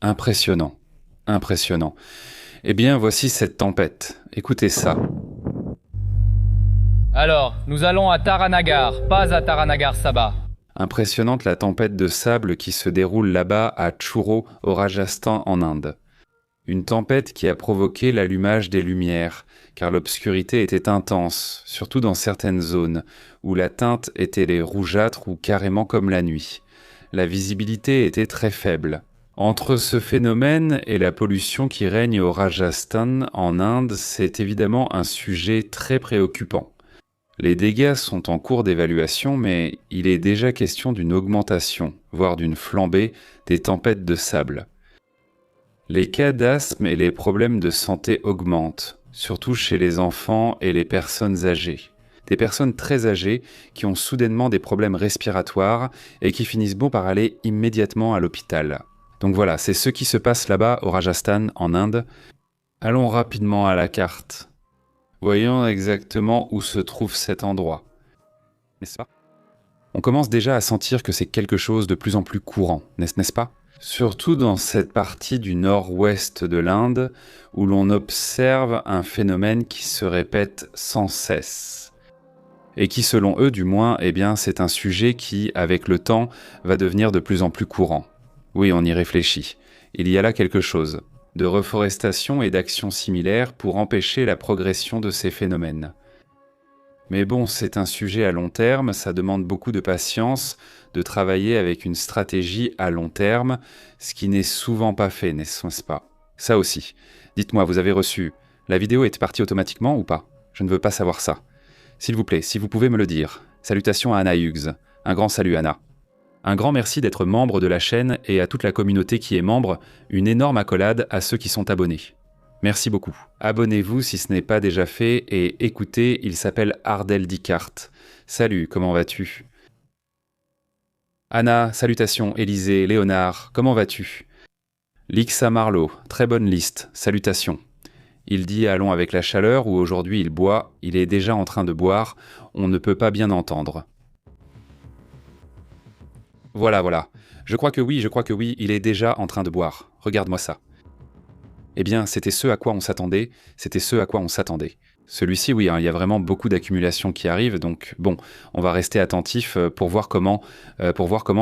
Impressionnant, impressionnant. Eh bien, voici cette tempête. Écoutez ça. Alors, nous allons à Taranagar, pas à Taranagar Sabha. Impressionnante la tempête de sable qui se déroule là-bas à Churo, au Rajasthan, en Inde. Une tempête qui a provoqué l'allumage des lumières, car l'obscurité était intense, surtout dans certaines zones, où la teinte était rougeâtre ou carrément comme la nuit. La visibilité était très faible. Entre ce phénomène et la pollution qui règne au Rajasthan, en Inde, c'est évidemment un sujet très préoccupant. Les dégâts sont en cours d'évaluation, mais il est déjà question d'une augmentation, voire d'une flambée, des tempêtes de sable. Les cas d'asthme et les problèmes de santé augmentent, surtout chez les enfants et les personnes âgées. Des personnes très âgées qui ont soudainement des problèmes respiratoires et qui finissent bon par aller immédiatement à l'hôpital. Donc voilà, c'est ce qui se passe là-bas au Rajasthan, en Inde. Allons rapidement à la carte. Voyons exactement où se trouve cet endroit. N'est-ce pas ? On commence déjà à sentir que c'est quelque chose de plus en plus courant, n'est-ce pas ? Surtout dans cette partie du nord-ouest de l'Inde, où l'on observe un phénomène qui se répète sans cesse. Et qui, selon eux du moins, eh bien, c'est un sujet qui, avec le temps, va devenir de plus en plus courant. Oui, on y réfléchit. Il y a là quelque chose de reforestation et d'actions similaires pour empêcher la progression de ces phénomènes. Mais bon, c'est un sujet à long terme, ça demande beaucoup de patience, de travailler avec une stratégie à long terme, ce qui n'est souvent pas fait, n'est-ce pas ? Ça aussi. Dites-moi, vous avez reçu. La vidéo est partie automatiquement ou pas ? Je ne veux pas savoir ça. S'il vous plaît, si vous pouvez me le dire. Salutations à Anna Hughes. Un grand salut Anna. Un grand merci d'être membre de la chaîne et à toute la communauté qui est membre, une énorme accolade à ceux qui sont abonnés. Merci beaucoup. Abonnez-vous si ce n'est pas déjà fait et écoutez, il s'appelle Ardel Dicart. Salut, comment vas-tu ? Anna, salutations, Élisée, Léonard, comment vas-tu ? Lixa Marlowe, très bonne liste, salutations. Il dit allons avec la chaleur ou aujourd'hui il boit, il est déjà en train de boire, on ne peut pas bien entendre. Voilà. Je crois que oui, il est déjà en train de boire. Regarde-moi ça. Eh bien, c'était ce à quoi on s'attendait, Celui-ci, oui, hein, il y a vraiment beaucoup d'accumulations qui arrivent, donc bon, on va rester attentif pour voir comment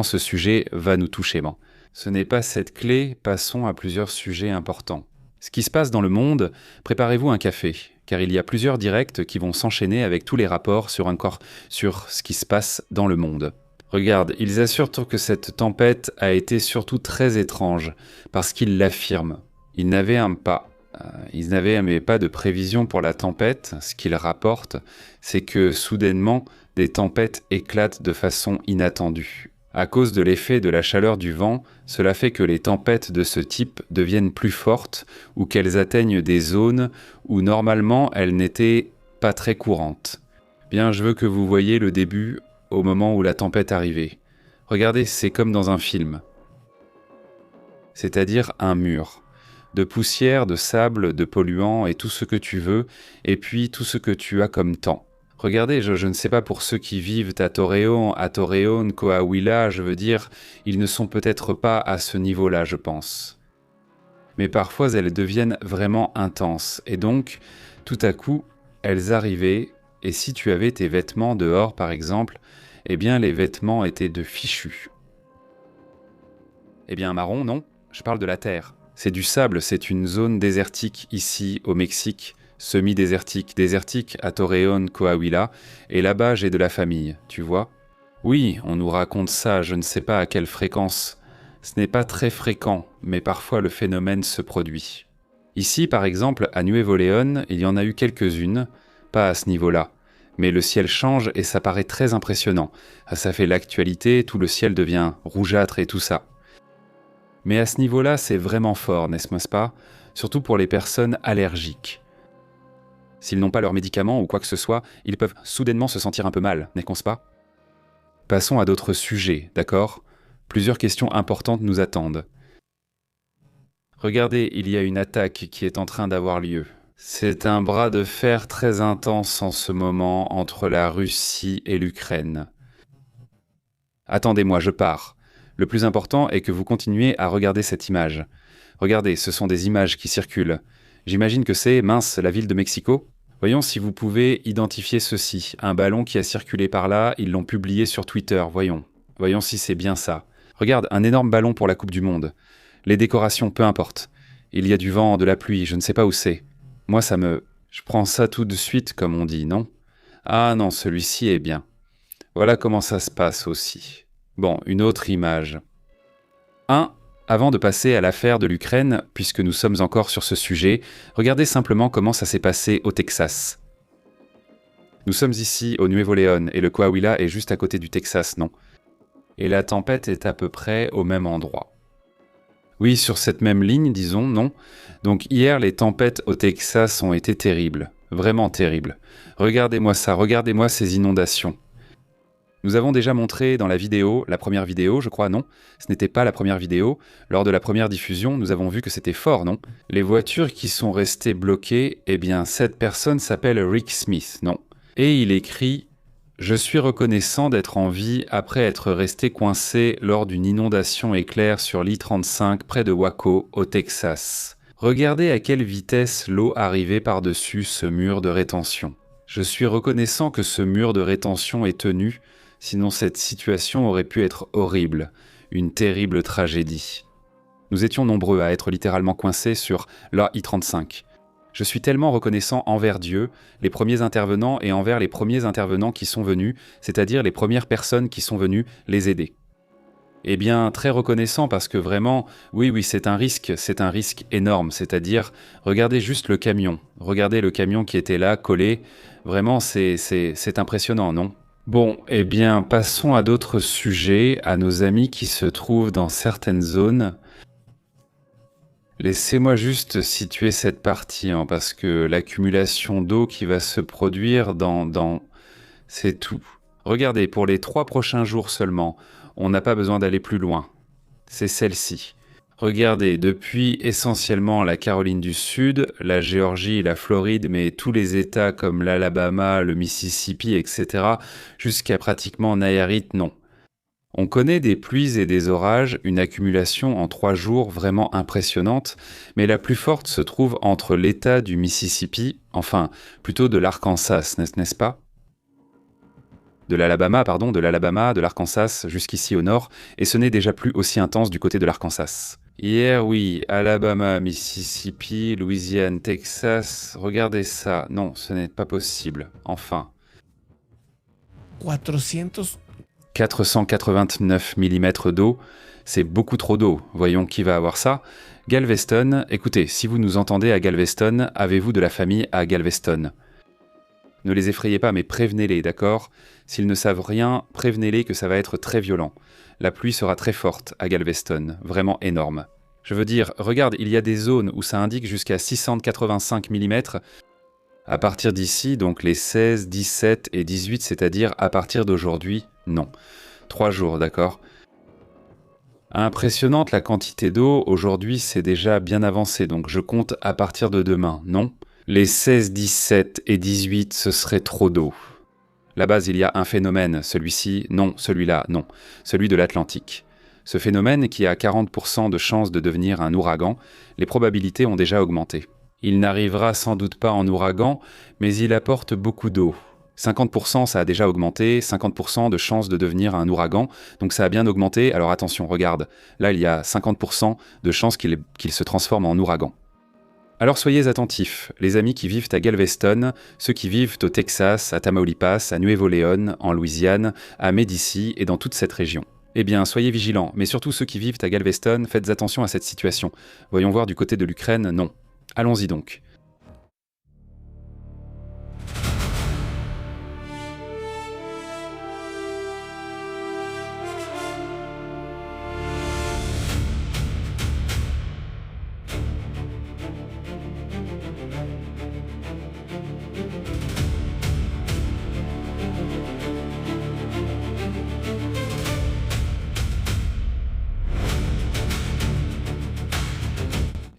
ce sujet va nous toucher. Bon. Ce n'est pas cette clé, passons à plusieurs sujets importants. Ce qui se passe dans le monde, préparez-vous un café, car il y a plusieurs directs qui vont s'enchaîner avec tous les rapports sur ce qui se passe dans le monde. Regarde, ils assurent que cette tempête a été surtout très étrange, parce qu'ils l'affirment. Ils n'avaient pas de prévision pour la tempête. Ce qu'ils rapportent, c'est que soudainement, des tempêtes éclatent de façon inattendue. À cause de l'effet de la chaleur du vent, cela fait que les tempêtes de ce type deviennent plus fortes ou qu'elles atteignent des zones où normalement elles n'étaient pas très courantes. Bien, je veux que vous voyiez le début au moment où la tempête arrivait. Regardez, c'est comme dans un film. C'est-à-dire un mur. De poussière, de sable, de polluants et tout ce que tu veux, et puis tout ce que tu as comme temps. Regardez, je ne sais pas pour ceux qui vivent à Torreón, Coahuila, je veux dire, ils ne sont peut-être pas à ce niveau-là, je pense. Mais parfois elles deviennent vraiment intenses, et donc, tout à coup, elles arrivaient, et si tu avais tes vêtements dehors par exemple, eh bien les vêtements étaient de fichus. Eh bien marron, non, je parle de la terre. C'est du sable, c'est une zone désertique ici au Mexique, désertique à Torreón, Coahuila, et là-bas j'ai de la famille, tu vois. Oui, on nous raconte ça, je ne sais pas à quelle fréquence. Ce n'est pas très fréquent, mais parfois le phénomène se produit. Ici, par exemple, à Nuevo León, il y en a eu quelques-unes, pas à ce niveau-là. Mais le ciel change et ça paraît très impressionnant. Ça fait l'actualité, tout le ciel devient rougeâtre et tout ça. Mais à ce niveau-là, c'est vraiment fort, n'est-ce pas ? Surtout pour les personnes allergiques. S'ils n'ont pas leurs médicaments ou quoi que ce soit, ils peuvent soudainement se sentir un peu mal, n'est-ce pas ? Passons à d'autres sujets, d'accord ? Plusieurs questions importantes nous attendent. Regardez, il y a une attaque qui est en train d'avoir lieu. C'est un bras de fer très intense en ce moment entre la Russie et l'Ukraine. Attendez-moi, je pars. Le plus important est que vous continuez à regarder cette image. Regardez, ce sont des images qui circulent. J'imagine que c'est, mince, la ville de Mexico? Voyons si vous pouvez identifier ceci. Un ballon qui a circulé par là, ils l'ont publié sur Twitter, voyons. Voyons si c'est bien ça. Regarde, un énorme ballon pour la Coupe du Monde. Les décorations, peu importe. Il y a du vent, de la pluie, je ne sais pas où c'est. Moi, Je prends ça tout de suite, comme on dit, non? Ah non, celui-ci est bien. Voilà comment ça se passe aussi. Bon, une autre image. Avant de passer à l'affaire de l'Ukraine, puisque nous sommes encore sur ce sujet, regardez simplement comment ça s'est passé au Texas. Nous sommes ici au Nuevo León et le Coahuila est juste à côté du Texas, non? Et la tempête est à peu près au même endroit. Oui, sur cette même ligne, disons, non? Donc hier, les tempêtes au Texas ont été terribles, vraiment terribles. Regardez-moi ça, regardez-moi ces inondations. Nous avons déjà montré dans la vidéo, la première vidéo, je crois, non? Ce n'était pas la première vidéo. Lors de la première diffusion, nous avons vu que c'était fort, non? Les voitures qui sont restées bloquées, eh bien, cette personne s'appelle Rick Smith, non? Et il écrit « Je suis reconnaissant d'être en vie après être resté coincé lors d'une inondation éclair sur l'I-35 près de Waco, au Texas. Regardez à quelle vitesse l'eau arrivait par-dessus ce mur de rétention. Je suis reconnaissant que ce mur de rétention est tenu. Sinon cette situation aurait pu être horrible, une terrible tragédie. Nous étions nombreux à être littéralement coincés sur la I-35. Je suis tellement reconnaissant envers Dieu, les premiers intervenants et envers les premiers intervenants qui sont venus, c'est-à-dire les premières personnes qui sont venues les aider. Eh bien, très reconnaissant parce que vraiment, oui, c'est un risque énorme, c'est-à-dire, regardez juste le camion qui était là, collé, vraiment c'est impressionnant, non ? Bon, eh bien, passons à d'autres sujets, à nos amis qui se trouvent dans certaines zones. Laissez-moi juste situer cette partie, parce que l'accumulation d'eau qui va se produire c'est tout. Regardez, pour les 3 prochains jours seulement, on n'a pas besoin d'aller plus loin. C'est celle-ci. Regardez, depuis essentiellement la Caroline du Sud, la Géorgie, la Floride, mais tous les États comme l'Alabama, le Mississippi, etc., jusqu'à pratiquement Nayarit, non. On connaît des pluies et des orages, une accumulation en 3 jours vraiment impressionnante, mais la plus forte se trouve entre l'État du Mississippi, enfin, plutôt de l'Arkansas, n'est-ce pas ? De l'Alabama, de l'Arkansas jusqu'ici au nord, et ce n'est déjà plus aussi intense du côté de l'Arkansas. Hier, oui, Alabama, Mississippi, Louisiane, Texas, regardez ça. Non, ce n'est pas possible. Enfin. 489 mm d'eau, c'est beaucoup trop d'eau. Voyons qui va avoir ça. Galveston, écoutez, si vous nous entendez à Galveston, avez-vous de la famille à Galveston ? Ne les effrayez pas, mais prévenez-les, d'accord ? S'ils ne savent rien, prévenez-les que ça va être très violent. La pluie sera très forte à Galveston, vraiment énorme. Je veux dire, regarde, il y a des zones où ça indique jusqu'à 685 mm. À partir d'ici, donc les 16, 17 et 18, c'est-à-dire à partir d'aujourd'hui, non. 3 jours, d'accord ? Impressionnante la quantité d'eau, aujourd'hui c'est déjà bien avancé, donc je compte à partir de demain, non ? Les 16, 17 et 18, ce serait trop d'eau. Là-bas, il y a un phénomène, celui-ci, non, celui-là, non, celui de l'Atlantique. Ce phénomène qui a 40% de chances de devenir un ouragan, les probabilités ont déjà augmenté. Il n'arrivera sans doute pas en ouragan, mais il apporte beaucoup d'eau. 50% ça a déjà augmenté, 50% de chances de devenir un ouragan, donc ça a bien augmenté, alors attention, regarde, là il y a 50% de chances qu'il se transforme en ouragan. Alors soyez attentifs, les amis qui vivent à Galveston, ceux qui vivent au Texas, à Tamaulipas, à Nuevo León, en Louisiane, à Médicis et dans toute cette région. Eh bien, soyez vigilants, mais surtout ceux qui vivent à Galveston, faites attention à cette situation. Voyons voir du côté de l'Ukraine, non. Allons-y donc.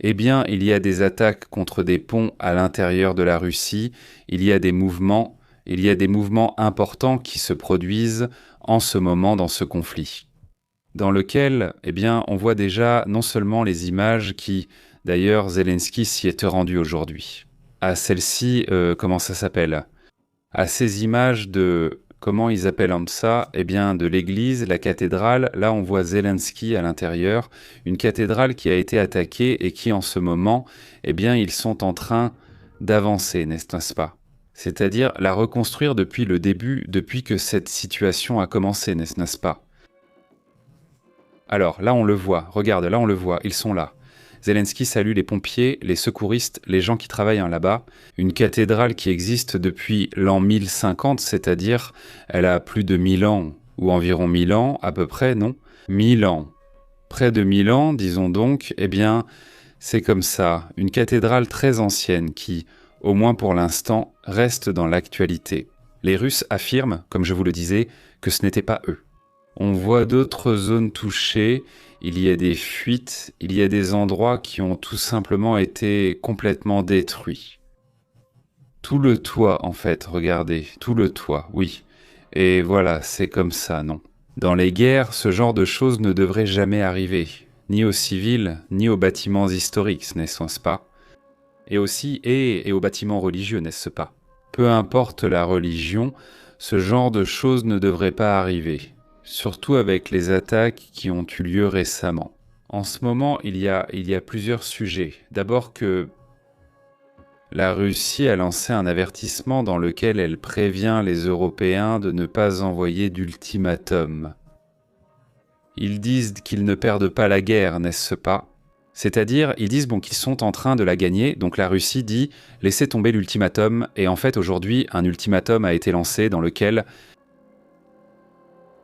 Eh bien, il y a des attaques contre des ponts à l'intérieur de la Russie, il y a des mouvements importants qui se produisent en ce moment dans ce conflit. dans lequel, on voit déjà non seulement les images qui, d'ailleurs, Zelensky s'y était rendu aujourd'hui. À celle-ci, comment ça s'appelle ? À ces images de, comment ils appellent ça ? De l'église, la cathédrale. Là, on voit Zelensky à l'intérieur. Une cathédrale qui a été attaquée et qui, en ce moment, ils sont en train d'avancer, n'est-ce pas ? C'est-à-dire la reconstruire depuis le début, depuis que cette situation a commencé, n'est-ce pas ? Alors, là, on le voit. Regarde, là, on le voit. Ils sont là. Zelensky salue les pompiers, les secouristes, les gens qui travaillent là-bas. Une cathédrale qui existe depuis l'an 1050, c'est-à-dire elle a plus de 1000 ans, ou environ 1000 ans, à peu près, non ? 1000 ans. Près de 1000 ans, disons donc, c'est comme ça. Une cathédrale très ancienne qui, au moins pour l'instant, reste dans l'actualité. Les Russes affirment, comme je vous le disais, que ce n'était pas eux. On voit d'autres zones touchées, il y a des fuites, il y a des endroits qui ont tout simplement été complètement détruits. Tout le toit, en fait, regardez, tout le toit, oui. Et voilà, c'est comme ça, non ? Dans les guerres, ce genre de choses ne devrait jamais arriver, ni aux civils, ni aux bâtiments historiques, n'est-ce pas ? Et aussi, et aux bâtiments religieux, n'est-ce pas ? Peu importe la religion, ce genre de choses ne devrait pas arriver. Surtout avec les attaques qui ont eu lieu récemment. En ce moment, il y a plusieurs sujets. D'abord que la Russie a lancé un avertissement dans lequel elle prévient les Européens de ne pas envoyer d'ultimatum. Ils disent qu'ils ne perdent pas la guerre, n'est-ce pas ? C'est-à-dire, ils disent qu'ils sont en train de la gagner, donc la Russie dit « laissez tomber l'ultimatum » et en fait aujourd'hui, un ultimatum a été lancé dans lequel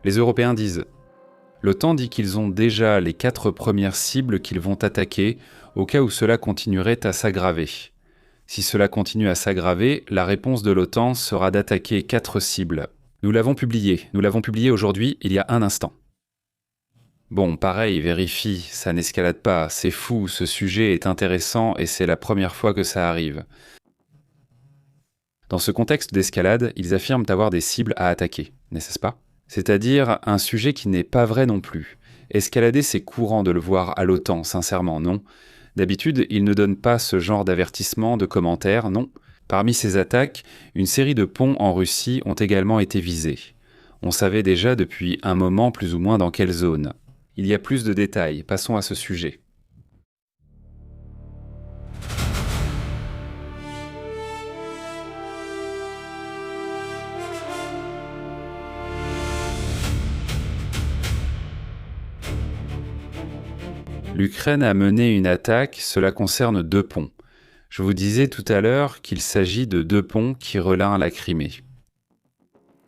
les Européens disent « L'OTAN dit qu'ils ont déjà les 4 premières cibles qu'ils vont attaquer au cas où cela continuerait à s'aggraver. Si cela continue à s'aggraver, la réponse de l'OTAN sera d'attaquer 4 cibles. Nous l'avons publié aujourd'hui, il y a un instant. » Bon, pareil, vérifie, ça n'escalade pas, c'est fou, ce sujet est intéressant et c'est la première fois que ça arrive. Dans ce contexte d'escalade, ils affirment avoir des cibles à attaquer, n'est-ce pas ? C'est-à-dire un sujet qui n'est pas vrai non plus. Escalader, c'est courant de le voir à l'OTAN, sincèrement, non ? D'habitude, ils ne donnent pas ce genre d'avertissement, de commentaires, non. Parmi ces attaques, une série de ponts en Russie ont également été visés. On savait déjà depuis un moment plus ou moins dans quelle zone. Il y a plus de détails, passons à ce sujet. L'Ukraine a mené une attaque, cela concerne 2 ponts. Je vous disais tout à l'heure qu'il s'agit de 2 ponts qui relient la Crimée.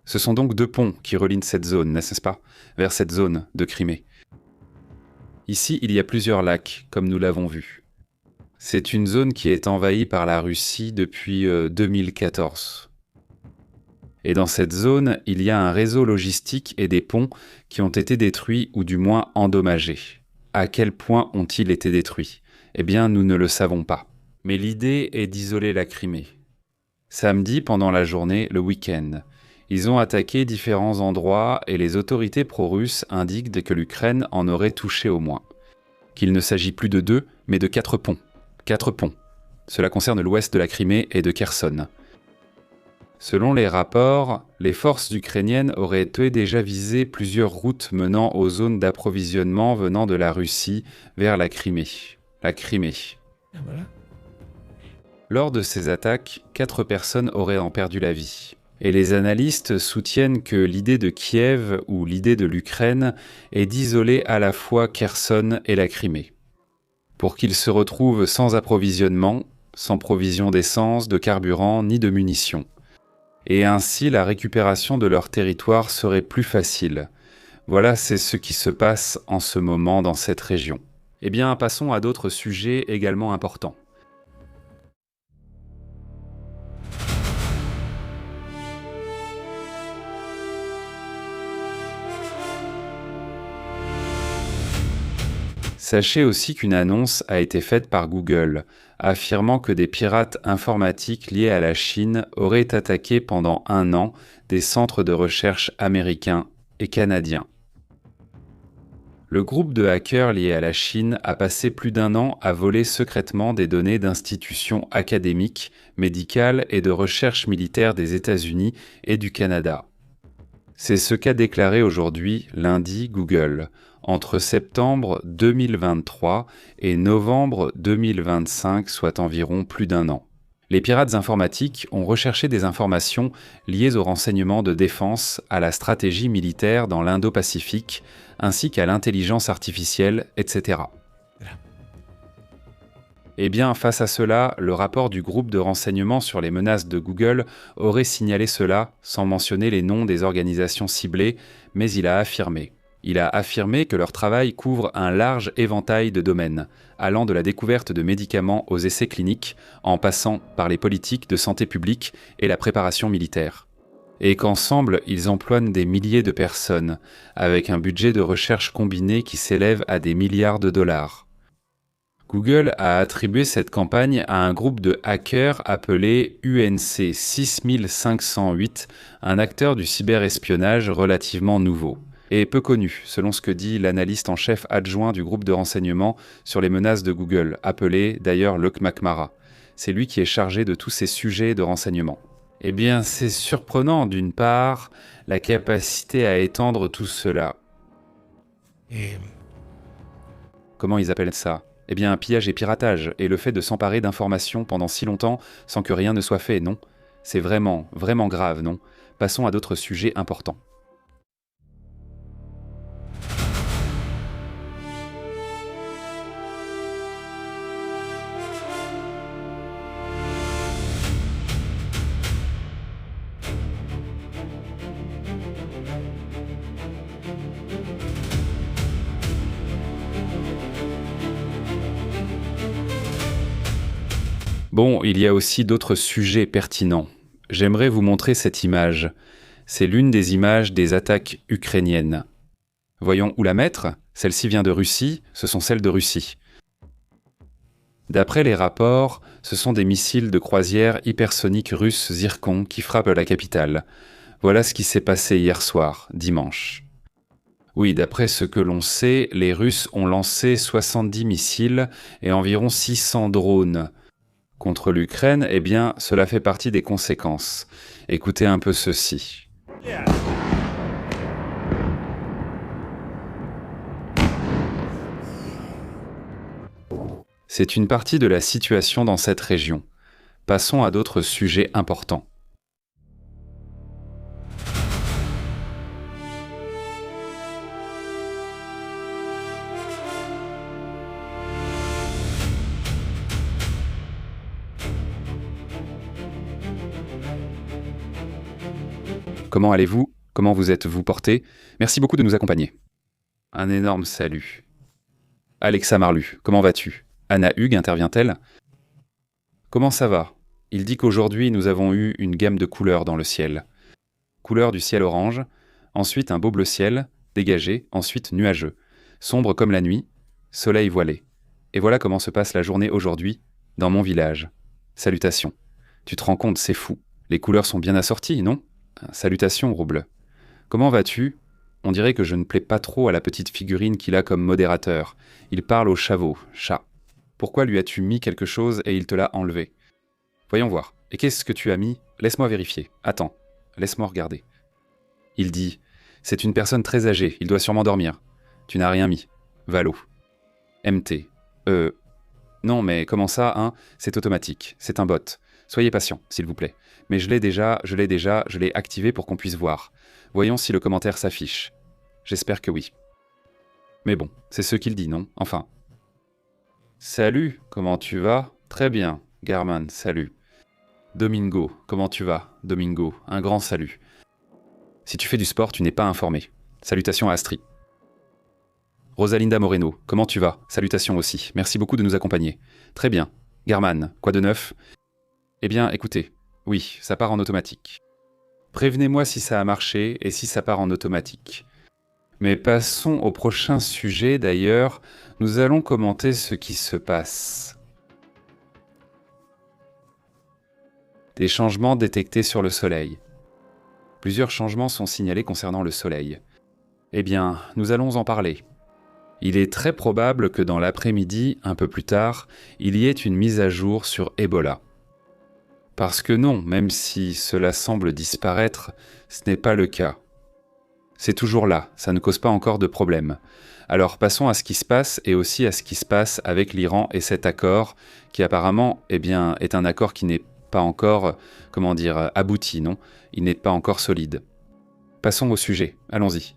Ce sont donc 2 ponts qui relient cette zone, n'est-ce pas, vers cette zone de Crimée. Ici, il y a plusieurs lacs, comme nous l'avons vu. C'est une zone qui est envahie par la Russie depuis 2014. Et dans cette zone, il y a un réseau logistique et des ponts qui ont été détruits ou du moins endommagés. À quel point ont-ils été détruits ? Nous ne le savons pas. Mais l'idée est d'isoler la Crimée. Samedi, pendant la journée, le week-end, ils ont attaqué différents endroits et les autorités pro-russes indiquent que l'Ukraine en aurait touché au moins. Qu'il ne s'agit plus de 2, mais de 4 ponts. 4 ponts. Cela concerne l'ouest de la Crimée et de Kherson. Selon les rapports, les forces ukrainiennes auraient déjà visé plusieurs routes menant aux zones d'approvisionnement venant de la Russie vers la Crimée. Voilà. Lors de ces attaques, 4 personnes auraient perdu la vie. Et les analystes soutiennent que l'idée de Kiev ou l'idée de l'Ukraine est d'isoler à la fois Kherson et la Crimée. Pour qu'ils se retrouvent sans approvisionnement, sans provision d'essence, de carburant ni de munitions. Et ainsi la récupération de leur territoire serait plus facile. Voilà, c'est ce qui se passe en ce moment dans cette région. Passons à d'autres sujets également importants. Sachez aussi qu'une annonce a été faite par Google, affirmant que des pirates informatiques liés à la Chine auraient attaqué pendant 1 an des centres de recherche américains et canadiens. Le groupe de hackers lié à la Chine a passé plus d'1 an à voler secrètement des données d'institutions académiques, médicales et de recherche militaire des États-Unis et du Canada. C'est ce qu'a déclaré aujourd'hui, lundi, Google. Entre septembre 2023 et novembre 2025, soit environ plus d'1 an. Les pirates informatiques ont recherché des informations liées aux renseignements de défense, à la stratégie militaire dans l'Indo-Pacifique, ainsi qu'à l'intelligence artificielle, etc. Eh bien, face à cela, le rapport du groupe de renseignement sur les menaces de Google aurait signalé cela, sans mentionner les noms des organisations ciblées, mais il a affirmé que leur travail couvre un large éventail de domaines, allant de la découverte de médicaments aux essais cliniques, en passant par les politiques de santé publique et la préparation militaire. Et qu'ensemble, ils emploient des milliers de personnes, avec un budget de recherche combiné qui s'élève à des milliards de dollars. Google a attribué cette campagne à un groupe de hackers appelé UNC 6508, un acteur du cyberespionnage relativement nouveau et peu connu, selon ce que dit l'analyste en chef adjoint du groupe de renseignement sur les menaces de Google, appelé d'ailleurs Luke McMara. C'est lui qui est chargé de tous ces sujets de renseignement. Eh bien, c'est surprenant d'une part, la capacité à étendre tout cela. Et Comment ils appellent ça ? Eh bien, pillage et piratage, et le fait de s'emparer d'informations pendant si longtemps sans que rien ne soit fait, non ? C'est vraiment, vraiment grave, non ? Passons à d'autres sujets importants. Bon, il y a aussi d'autres sujets pertinents. J'aimerais vous montrer cette image. C'est l'une des images des attaques ukrainiennes. Voyons où la mettre. Celle-ci vient de Russie, ce sont celles de Russie. D'après les rapports, ce sont des missiles de croisière hypersoniques russes Zircon qui frappent la capitale. Voilà ce qui s'est passé hier soir, dimanche. Oui, d'après ce que l'on sait, les Russes ont lancé 70 missiles et environ 600 drones. Contre l'Ukraine, eh bien, cela fait partie des conséquences. Écoutez un peu ceci. C'est une partie de la situation dans cette région. Passons à d'autres sujets importants. Comment allez-vous ? Comment vous êtes-vous porté ? Merci beaucoup de nous accompagner. Un énorme salut. Alexa Marlu, comment vas-tu ? Anna Hugues intervient-elle ? Comment ça va ? Il dit qu'aujourd'hui nous avons eu une gamme de couleurs dans le ciel. Couleur du ciel orange, ensuite un beau bleu ciel, dégagé, ensuite nuageux, sombre comme la nuit, soleil voilé. Et voilà comment se passe la journée aujourd'hui, dans mon village. Salutations. Tu te rends compte, c'est fou. Les couleurs sont bien assorties, non ? Salutations, Rouble. Comment vas-tu ? On dirait que je ne plais pas trop à la petite figurine qu'il a comme modérateur. Il parle au chavot, chat. Pourquoi lui as-tu mis quelque chose et il te l'a enlevé ? Voyons voir. Et qu'est-ce que tu as mis ? Laisse-moi vérifier. Attends, laisse-moi regarder. Il dit « C'est une personne très âgée, il doit sûrement dormir. Tu n'as rien mis. Valo. MT. Non mais comment ça, hein ? C'est automatique, c'est un bot. Soyez patient, s'il vous plaît. Mais je l'ai activé pour qu'on puisse voir. Voyons si le commentaire s'affiche. J'espère que oui. Mais bon, c'est ce qu'il dit, non ? Enfin. Salut, comment tu vas ? Très bien, Garman, salut. Domingo, comment tu vas ? Domingo, un grand salut. Si tu fais du sport, tu n'es pas informé. Salutations à Astrid. Rosalinda Moreno, comment tu vas ? Salutations aussi. Merci beaucoup de nous accompagner. Très bien. Garman, quoi de neuf ? Eh bien, écoutez, oui, ça part en automatique. Prévenez-moi si ça a marché et si ça part en automatique. Mais passons au prochain sujet d'ailleurs, nous allons commenter ce qui se passe. Des changements détectés sur le Soleil. Plusieurs changements sont signalés concernant le Soleil. Eh bien, nous allons en parler. Il est très probable que dans l'après-midi, un peu plus tard, il y ait une mise à jour sur Ebola. Parce que non, même si cela semble disparaître, ce n'est pas le cas. C'est toujours là, ça ne cause pas encore de problème. Alors passons à ce qui se passe et aussi à ce qui se passe avec l'Iran et cet accord qui apparemment est un accord qui n'est pas encore, abouti, non ? Il n'est pas encore solide. Passons au sujet, allons-y.